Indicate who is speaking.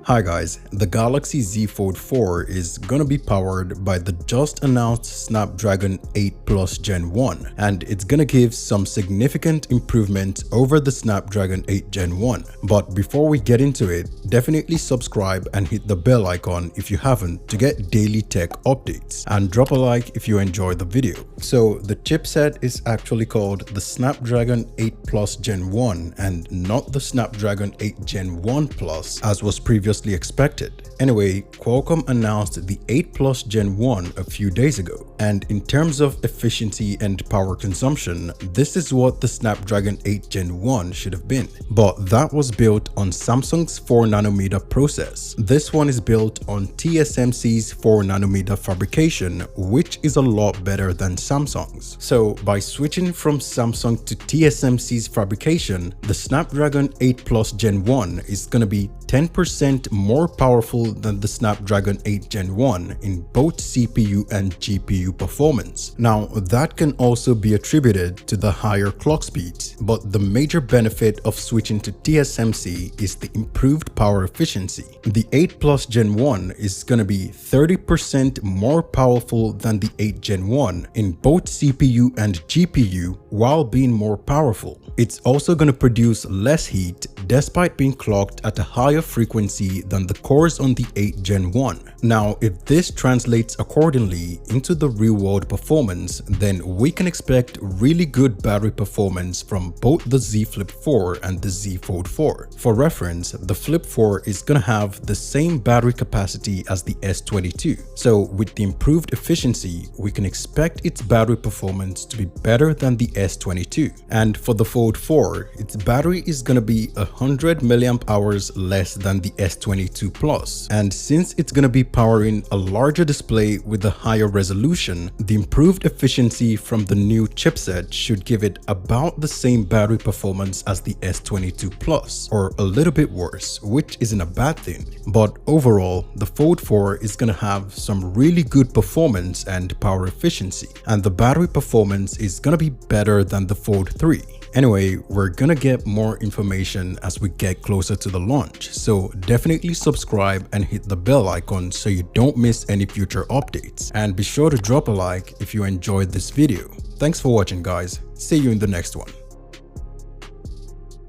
Speaker 1: Hi guys, the Galaxy Z Fold 4 is gonna be powered by the just announced Snapdragon 8 Plus Gen 1, and it's gonna give some significant improvement over the Snapdragon 8 Gen 1. But before we get into it, definitely subscribe and hit the bell icon if you haven't to get daily tech updates, and drop a like if you enjoy the video. So the chipset is actually called the Snapdragon 8 Plus Gen 1 and not the Snapdragon 8 Gen 1 Plus as was previously expected. Anyway, Qualcomm announced the 8 Plus Gen 1 a few days ago, and in terms of efficiency and power consumption, this is what the Snapdragon 8 Gen 1 should have been. But that was built on Samsung's 4nm process. This one is built on TSMC's 4nm fabrication, which is a lot better than Samsung's. So by switching from Samsung to TSMC's fabrication, the Snapdragon 8 Plus Gen 1 is gonna be 10% more powerful than the Snapdragon 8 Gen 1 in both CPU and GPU performance. Now, that can also be attributed to the higher clock speeds, but the major benefit of switching to TSMC is the improved power efficiency. The 8 Plus Gen 1 is gonna be 30% more powerful than the 8 Gen 1 in both CPU and GPU while being more powerful. It's also gonna produce less heat despite being clocked at a higher frequency than the cores on the 8 Gen 1. Now, if this translates accordingly into the real-world performance, then we can expect really good battery performance from both the Z Flip 4 and the Z Fold 4. For reference, the Flip 4 is gonna have the same battery capacity as the S22. So with the improved efficiency, we can expect its battery performance to be better than the S22. And for the Fold 4, its battery is gonna be 100 mAh less than the S22 Plus. And since it's gonna be powering a larger display with a higher resolution, the improved efficiency from the new chipset should give it about the same battery performance as the S22 Plus, or a little bit worse, which isn't a bad thing. But overall, the Fold 4 is gonna have some really good performance and power efficiency, and the battery performance is gonna be better than the Fold 3. Anyway, we're gonna get more information as we get closer to the launch, so definitely subscribe and hit the bell icon so you don't miss any future updates. And be sure to drop a like if you enjoyed this video. Thanks for watching guys, see you in the next one.